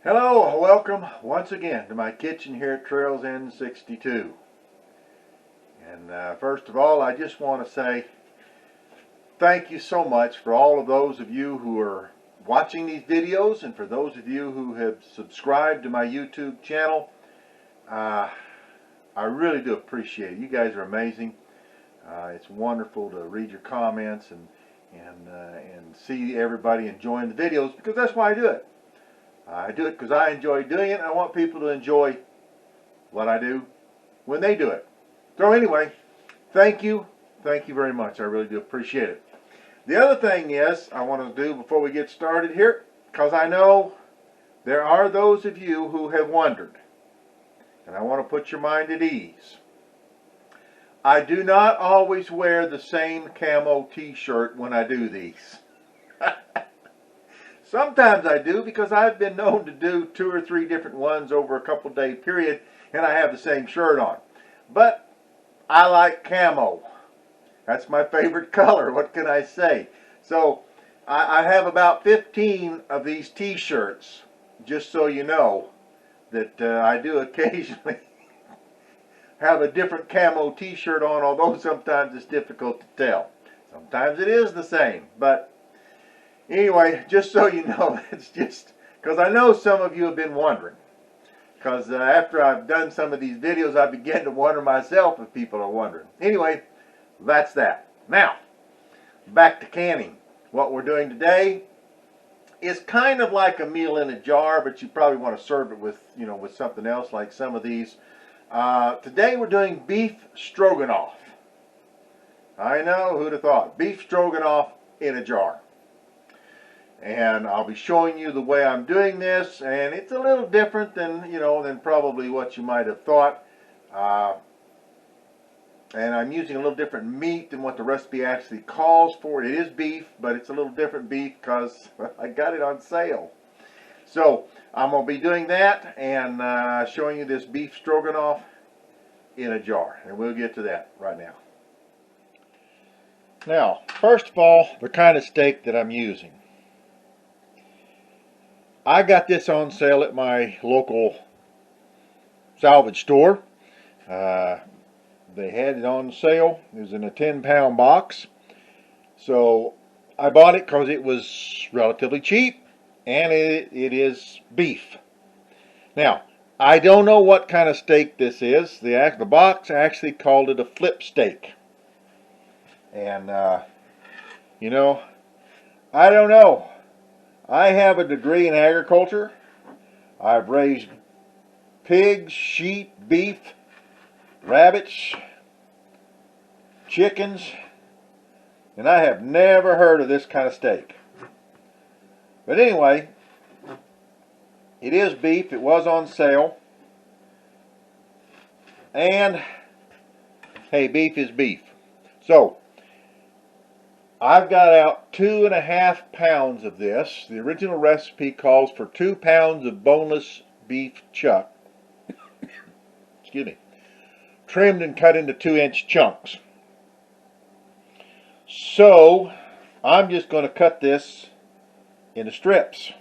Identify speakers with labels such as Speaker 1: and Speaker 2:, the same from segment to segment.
Speaker 1: Hello, welcome once again to my kitchen here at Trails End 62. And first of all, I just want to say thank you so much for all of those of you who are watching these videos, and for those of you who have subscribed to my YouTube channel. I really do appreciate it. You guys are amazing. It's wonderful to read your comments and see everybody enjoying the videos, because that's why I do it. I do it because I enjoy doing it, and I want people to enjoy what I do when they do it. So anyway, thank you. Thank you very much. I really do appreciate it. The other thing is, I want to do before we get started here, because I know there are those of you who have wondered, and I want to put your mind at ease. I do not always wear the same camo t-shirt when I do these. Sometimes I do, because I've been known to do 2 or 3 different ones over a couple day period, and I have the same shirt on. But I like camo. That's my favorite color. What can I say? So I have about 15 of these t-shirts, just so you know that I do occasionally have a different camo t-shirt on, although sometimes it's difficult to tell. Sometimes it is the same, but anyway, just so you know, it's just because I know some of you have been wondering. Because after I've done some of these videos, I begin to wonder myself if people are wondering. Anyway, that's that. Now, back to canning. What we're doing today is kind of like a meal in a jar, but you probably want to serve it with, with something else, like some of these. Today we're doing beef stroganoff. I know, who'd have thought? Beef stroganoff in a jar. And I'll be showing you the way I'm doing this, and it's a little different than, than probably what you might have thought. And I'm using a little different meat than what the recipe actually calls for. It is beef, but it's a little different beef because I got it on sale. So I'm going to be doing that and showing you this beef stroganoff in a jar. And we'll get to that right now. Now, first of all, the kind of steak that I'm using. I got this on sale at my local salvage store. They had it on sale. It was in a 10-pound box. So I bought it because it was relatively cheap, and it is beef. Now, I don't know what kind of steak this is. The box actually called it a flip steak. And, I don't know. I have a degree in agriculture. I've raised pigs, sheep, beef, rabbits, chickens, and I have never heard of this kind of steak. But anyway, it is beef. It was on sale. And, hey, beef is beef. So, I've got out 2.5 pounds of this. The original recipe calls for 2 pounds of boneless beef chuck. Excuse me. Trimmed and cut into 2-inch chunks. So, I'm just going to cut this into strips.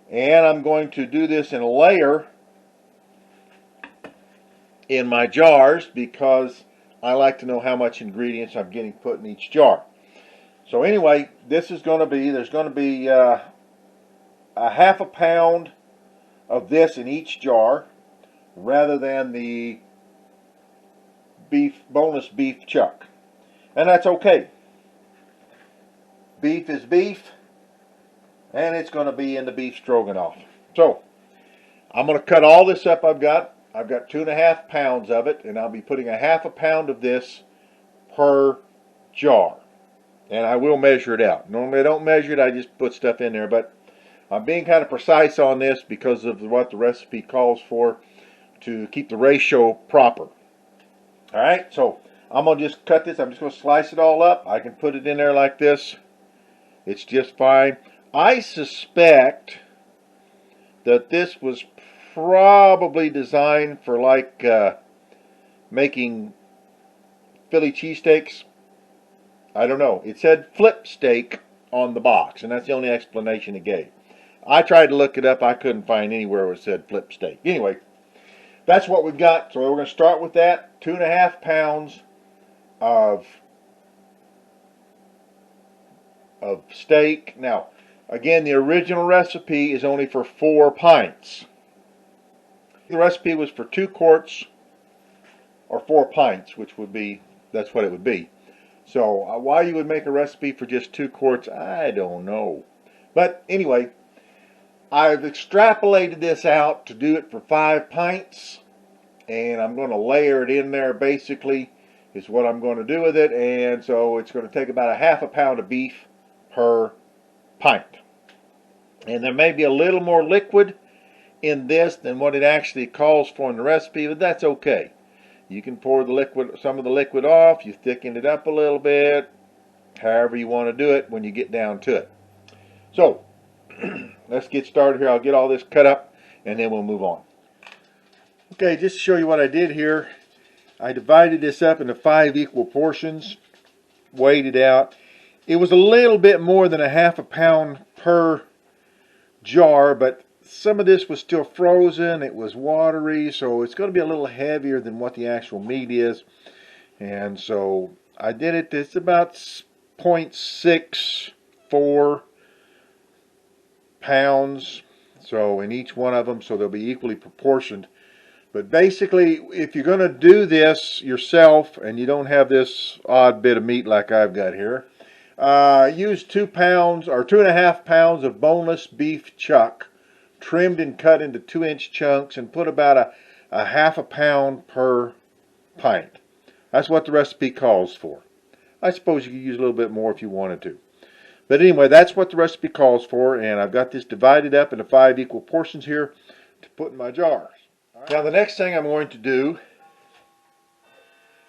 Speaker 1: And I'm going to do this in a layer in my jars, because I like to know how much ingredients I'm getting put in each jar. So anyway, this is going to be, there's going to be a 1/2 pound of this in each jar, rather than the boneless beef chuck. And that's okay. Beef is beef, and it's going to be in the beef stroganoff. So, I'm going to cut all this up. I've got 2.5 pounds of it, and I'll be putting a 1/2 pound of this per jar. And I will measure it out. Normally I don't measure it, I just put stuff in there, but I'm being kind of precise on this because of what the recipe calls for, to keep the ratio proper. Alright, so I'm going to just cut this. I'm just going to slice it all up. I can put it in there like this. It's just fine. I suspect that this was probably designed for like making Philly cheesesteaks. I don't know. It said flip steak on the box, and that's the only explanation it gave. I tried to look it up. I couldn't find anywhere where it said flip steak. Anyway, that's what we've got. So we're going to start with that. 2.5 pounds of steak. Now, again, the original recipe is only for 4 pints. The recipe was for 2 quarts or 4 pints, which would be, that's what it would be. So why you would make a recipe for just 2 quarts, I don't know. But anyway, I've extrapolated this out to do it for 5 pints, and I'm going to layer it in there basically is what I'm going to do with it. And so it's going to take about 1/2 pound of beef per pint. And there may be a little more liquid in this than what it actually calls for in the recipe, but that's okay. You can pour the liquid, some of the liquid off, you thicken it up a little bit, however you want to do it when you get down to it. So, let's get started here. I'll get all this cut up and then we'll move on. Okay, just to show you what I did here, I divided this up into 5 equal portions, weighed it out. It was a little bit more than 1/2 pound per jar, but some of this was still frozen. It was watery, so it's going to be a little heavier than what the actual meat is. And so I did it. It's about 0.64 pounds. So in each one of them, so they'll be equally proportioned. But basically, if you're going to do this yourself and you don't have this odd bit of meat like I've got here, use 2 pounds or 2.5 pounds of boneless beef chuck, trimmed and cut into 2-inch chunks, and put about a 1/2 pound per pint. That's what the recipe calls for. I suppose you could use a little bit more if you wanted to. But anyway, that's what the recipe calls for, and I've got this divided up into 5 equal portions here to put in my jars. Now the next thing I'm going to do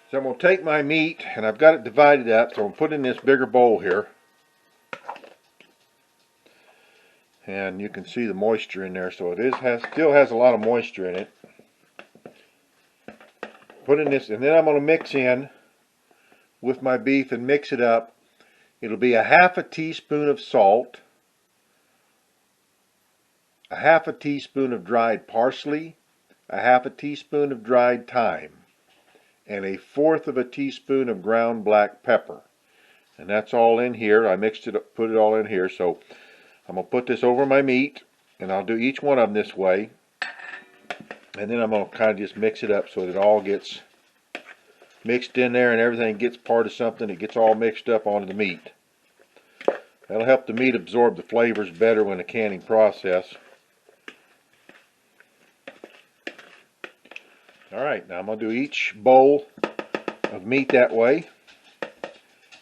Speaker 1: is I'm going to take my meat, and I've got it divided up, so I'm going to put it in this bigger bowl here. And you can see the moisture in there, so it still has a lot of moisture in it. Put in this, and then I'm going to mix in with my beef and mix it up. It'll be 1/2 teaspoon of salt, 1/2 teaspoon of dried parsley, 1/2 teaspoon of dried thyme, and 1/4 teaspoon of ground black pepper. And that's all in here. I mixed it up, put it all in here. So I'm going to put this over my meat, and I'll do each one of them this way. And then I'm going to kind of just mix it up so that it all gets mixed in there and everything gets part of something. It gets all mixed up onto the meat. That'll help the meat absorb the flavors better when the canning process. Alright, now I'm going to do each bowl of meat that way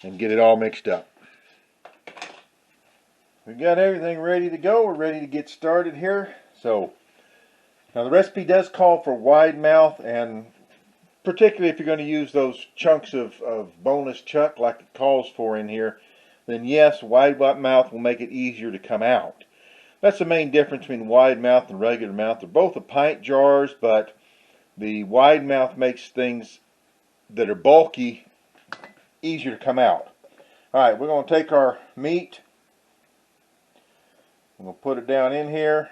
Speaker 1: and get it all mixed up. We've got everything ready to go. We're ready to get started here. So, now the recipe does call for wide mouth, and particularly if you're going to use those chunks of boneless chuck like it calls for in here, then yes, wide mouth will make it easier to come out. That's the main difference between wide mouth and regular mouth. They're both pint jars, but the wide mouth makes things that are bulky easier to come out. Alright, we're going to take our meat. I'm going to put it down in here.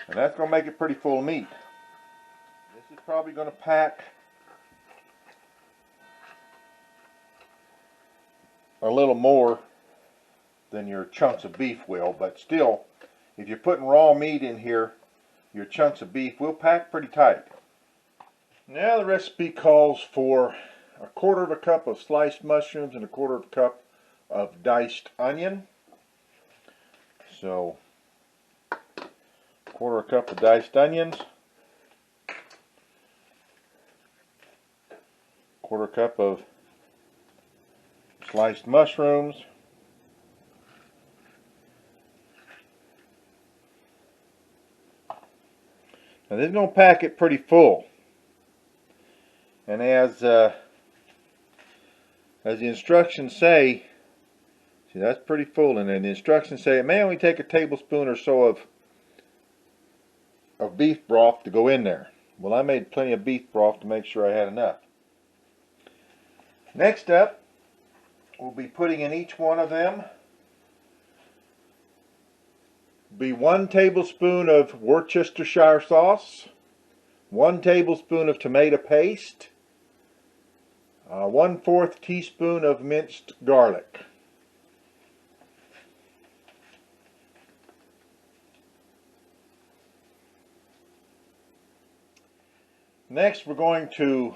Speaker 1: And that's going to make it pretty full of meat. This is probably going to pack a little more than your chunks of beef will, but still, if you're putting raw meat in here, your chunks of beef will pack pretty tight. Now the recipe calls for 1/4 cup of sliced mushrooms and 1/4 cup of diced onion. So 1/4 cup of diced onions, 1/4 cup of sliced mushrooms, now this is going to pack it pretty full. And as the instructions say, see, that's pretty full, and then the instructions say it may only take a tablespoon or so of beef broth to go in there. Well, I made plenty of beef broth to make sure I had enough. Next up, we'll be putting in each one of them 1 tablespoon of Worcestershire sauce, 1 tablespoon of tomato paste, 1/4 teaspoon of minced garlic. Next, we're going to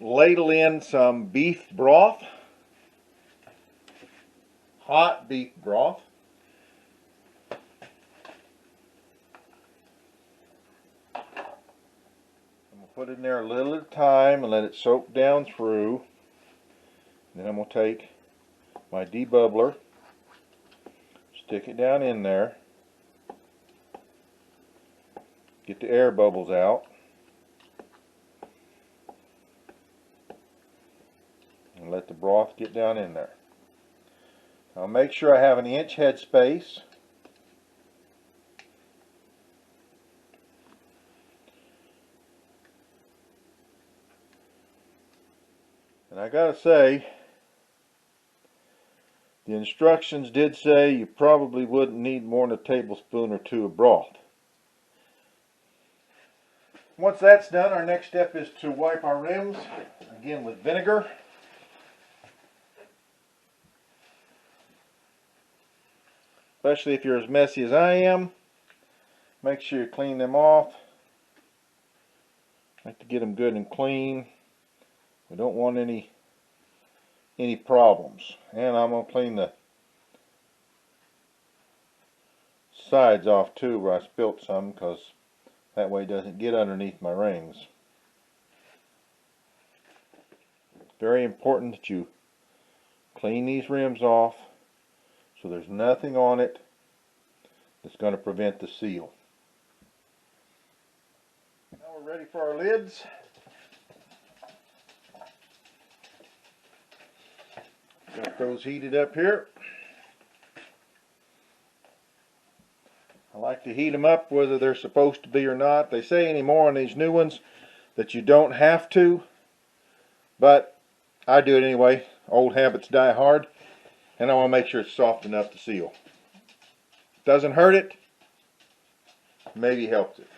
Speaker 1: ladle in some beef broth, hot beef broth. Put it in there a little at a time and let it soak down through. Then I'm going to take my debubbler, stick it down in there, get the air bubbles out, and let the broth get down in there. I'll make sure I have an inch head space. And I gotta say, the instructions did say you probably wouldn't need more than a tablespoon or 2 of broth. Once that's done, our next step is to wipe our rims, again with vinegar. Especially if you're as messy as I am, make sure you clean them off. I like to get them good and clean. We don't want any problems. And I'm going to clean the sides off too where I spilt some, because that way it doesn't get underneath my rings. Very important that you clean these rims off so there's nothing on it that's going to prevent the seal. Now we're ready for our lids. Got those heated up here. I like to heat them up whether they're supposed to be or not. They say anymore on these new ones that you don't have to, but I do it anyway. Old habits die hard, and I want to make sure it's soft enough to seal. Doesn't hurt it, maybe helps it.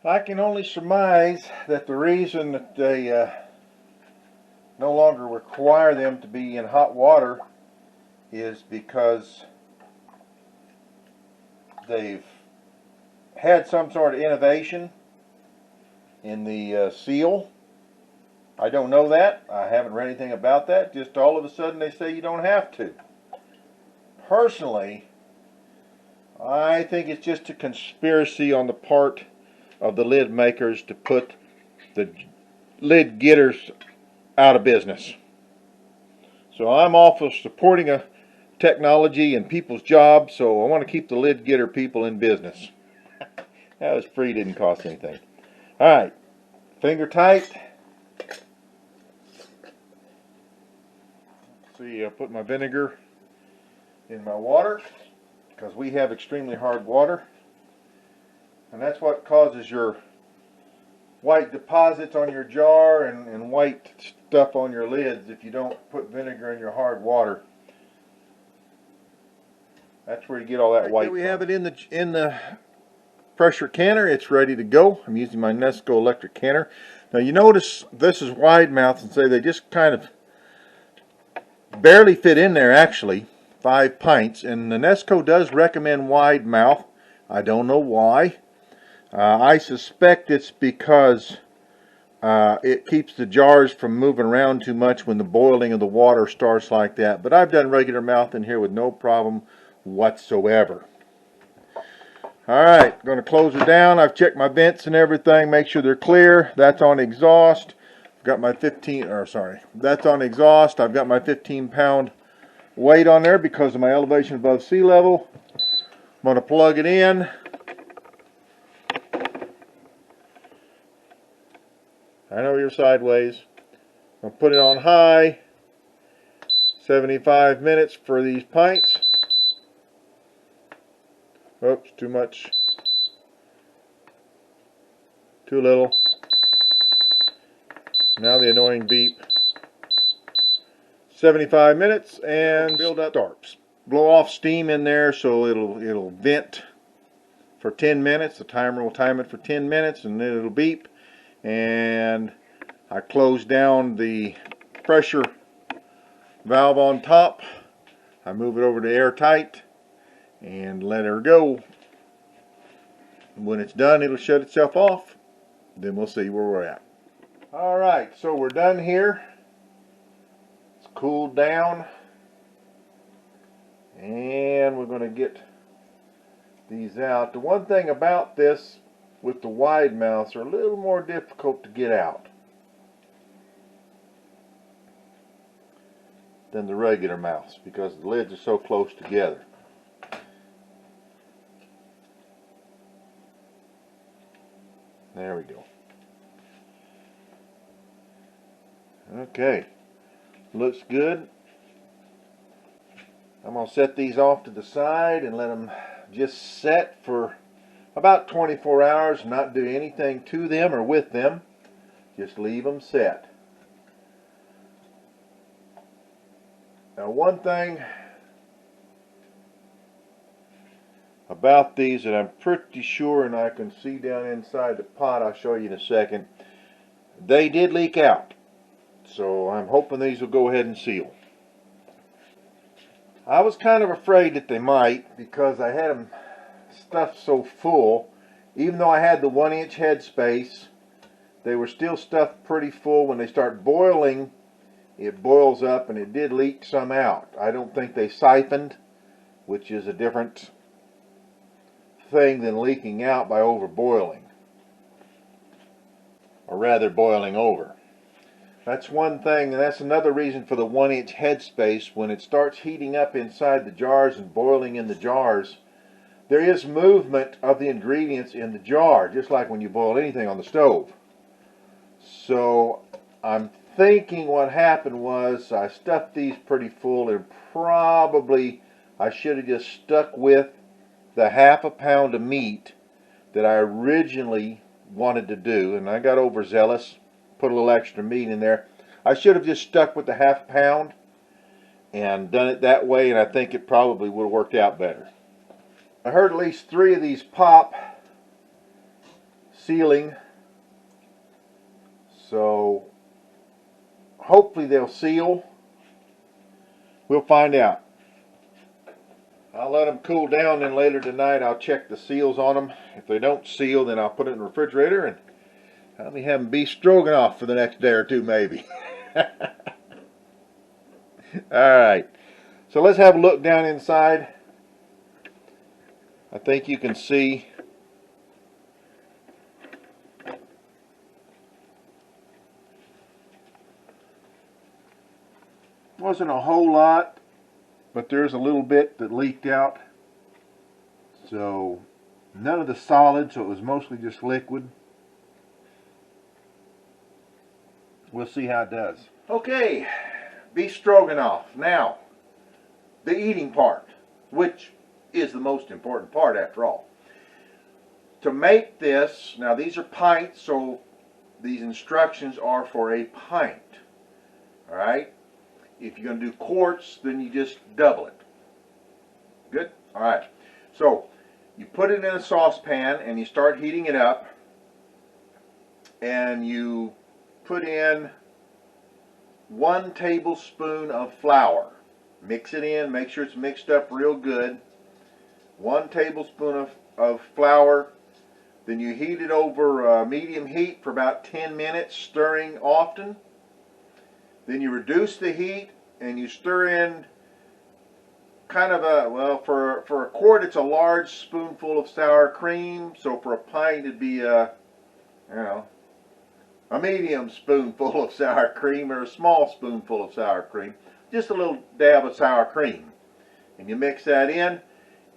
Speaker 1: I can only surmise that the reason that they no longer require them to be in hot water is because they've had some sort of innovation in the seal. I don't know that. I haven't read anything about that. Just all of a sudden they say you don't have to. Personally, I think it's just a conspiracy on the part of the lid makers to put the lid getters out of business. So I'm all for supporting a technology and people's jobs, so I want to keep the lid getter people in business. That was free, didn't cost anything. Alright, finger tight. See, I put my vinegar in my water because we have extremely hard water, and that's what causes your white deposits on your jar and white stuff on your lids if you don't put vinegar in your hard water. That's where you get all that white. We have it in the pressure canner. It's ready to go. I'm using my Nesco electric canner. Now you notice this is wide mouth, and say they just kind of barely fit in there actually. 5 pints, and the Nesco does recommend wide mouth. I don't know why. I suspect it's because it keeps the jars from moving around too much when the boiling of the water starts like that. But I've done regular mouth in here with no problem whatsoever. Alright, going to close it down. I've checked my vents and everything, make sure they're clear. That's on exhaust. I've got my that's on exhaust. I've got my 15-pound weight on there because of my elevation above sea level. I'm going to plug it in. I know you're sideways. I'll put it on high. 75 minutes for these pints. Oops, too much. Too little. Now the annoying beep. 75 minutes and build up starts. Blow off steam in there so it'll vent for 10 minutes. The timer will time it for 10 minutes and then it'll beep. And I close down the pressure valve on top. I move it over to airtight and let her go. When it's done, it'll shut itself off. Then we'll see where we're at. Alright, so we're done here. It's cooled down. And we're going to get these out. The one thing about this with the wide mouths are a little more difficult to get out than the regular mouths because the lids are so close together. There we go. Okay, looks good. I'm going to set these off to the side and let them just set for about 24 hours, not do anything to them or with them. Just leave them set. Now one thing about these that I'm pretty sure, and I can see down inside the pot, I'll show you in a second, they did leak out. So I'm hoping these will go ahead and seal. I was kind of afraid that they might because I had them stuffed so full. Even though I had the 1-inch head space, they were still stuffed pretty full. When they start boiling, it boils up and it did leak some out. I don't think they siphoned, which is a different thing than leaking out by overboiling. Or rather boiling over. That's one thing, and that's another reason for the 1-inch head space. When it starts heating up inside the jars and boiling in the jars, there is movement of the ingredients in the jar, just like when you boil anything on the stove. So I'm thinking what happened was I stuffed these pretty full, and probably I should have just stuck with the ½ pound of meat that I originally wanted to do, and I got overzealous. Put a little extra meat in there. I should have just stuck with the ½ pound and done it that way, and I think it probably would have worked out better. I heard at least 3 of these pop sealing, so hopefully they'll seal. We'll find out. I'll let them cool down, and later tonight I'll check the seals on them. If they don't seal, then I'll put it in the refrigerator and I'll be having beef stroganoff for the next day or two, maybe. Alright, so let's have a look down inside. I think you can see wasn't a whole lot, but there's a little bit that leaked out. So none of the solid, so it was mostly just liquid. We'll see how it does. Okay, beef stroganoff. Now, the eating part, which is the most important part after all. To make this, now these are pints, so these instructions are for a pint. Alright? If you're going to do quarts, then you just double it. Good? Alright. So, you put it in a saucepan and you start heating it up. And you put in 1 tablespoon of flour. Mix it in, make sure it's mixed up real good. 1 tablespoon of flour. Then you heat it over medium heat for about 10 minutes, stirring often. Then you reduce the heat and you stir in kind of a, well, for a quart it's a large spoonful of sour cream. So for a pint it'd be a medium spoonful of sour cream or a small spoonful of sour cream. Just a little dab of sour cream. And you mix that in,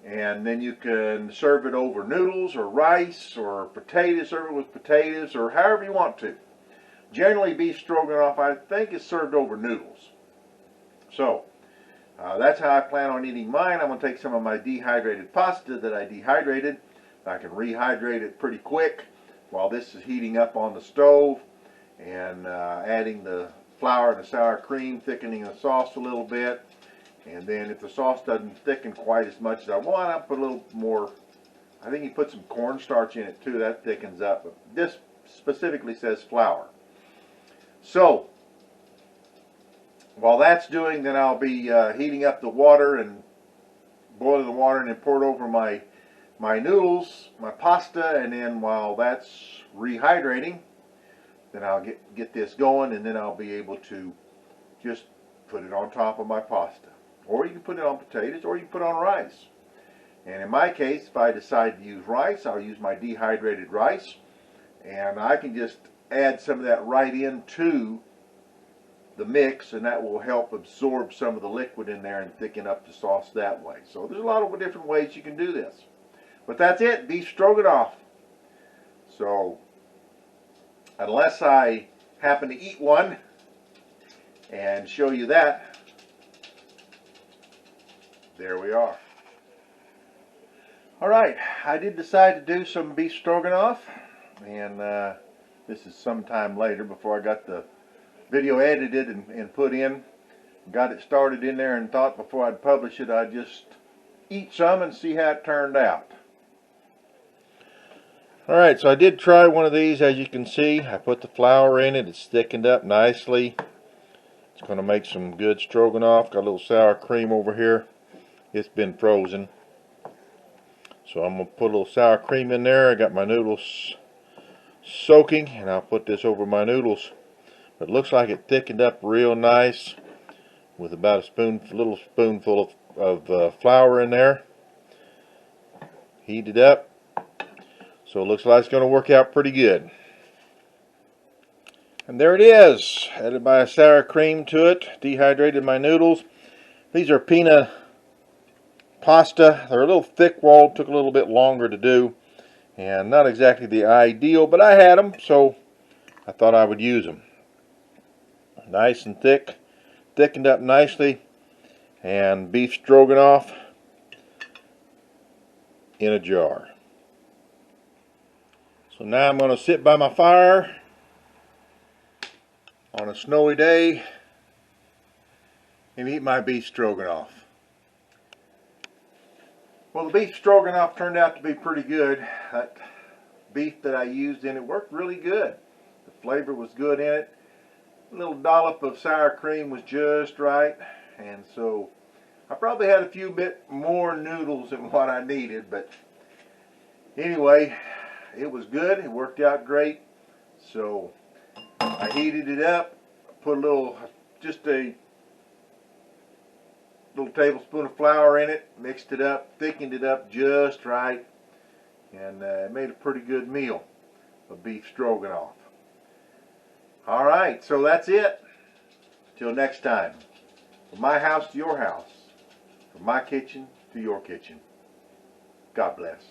Speaker 1: and then you can serve it over noodles or rice or potatoes, serve it with potatoes or however you want to. Generally beef stroganoff, I think, is served over noodles. So, that's how I plan on eating mine. I'm going to take some of my dehydrated pasta that I dehydrated. I can rehydrate it pretty quick. while this is heating up on the stove, and adding the flour and the sour cream, thickening the sauce a little bit. And then if the sauce doesn't thicken quite as much as I want, I'll put a little more. I think you put some cornstarch in it too, that thickens up. But this specifically says flour. So while that's doing, then I'll be heating up the water and boiling the water, and then pour it over my noodles, my pasta, and then while that's rehydrating, then I'll get this going, and then I'll be able to just put it on top of my pasta. Or you can put it on potatoes, or you can put it on rice. And in my case, if I decide to use rice, I'll use my dehydrated rice, and I can just add some of that right into the mix, and that will help absorb some of the liquid in there and thicken up the sauce that way. So there's a lot of different ways you can do this. But that's it, beef stroganoff. So unless I happen to eat one and show you that, there we are. Alright, I did decide to do some beef stroganoff, and this is sometime later before I got the video edited and put in. Got it started in there and thought before I'd publish it I'd just eat some and see how it turned out. Alright, so I did try one of these. As you can see, I put the flour in it. It's thickened up nicely. It's going to make some good stroganoff. Got a little sour cream over here. It's been frozen. So I'm going to put a little sour cream in there. I got my noodles soaking, and I'll put this over my noodles. But it looks like it thickened up real nice with about a little spoonful of flour in there. Heat it up. So it looks like it's going to work out pretty good. And there it is. Added my sour cream to it. Dehydrated my noodles. These are pina pasta. They're a little thick-walled. Took a little bit longer to do. And not exactly the ideal, but I had them, so I thought I would use them. Nice and thick. Thickened up nicely. And beef stroganoff in a jar. So now I'm going to sit by my fire on a snowy day and eat my beef stroganoff. Well, the beef stroganoff turned out to be pretty good. That beef that I used in it worked really good. The flavor was good in it. A little dollop of sour cream was just right. And so I probably had a few bit more noodles than what I needed. But anyway, it was good. It worked out great. So I heated it up, put just a little tablespoon of flour in it, mixed it up, thickened it up just right, and it made a pretty good meal of beef stroganoff. Alright, so that's it. Till next time. From my house to your house. From my kitchen to your kitchen. God bless.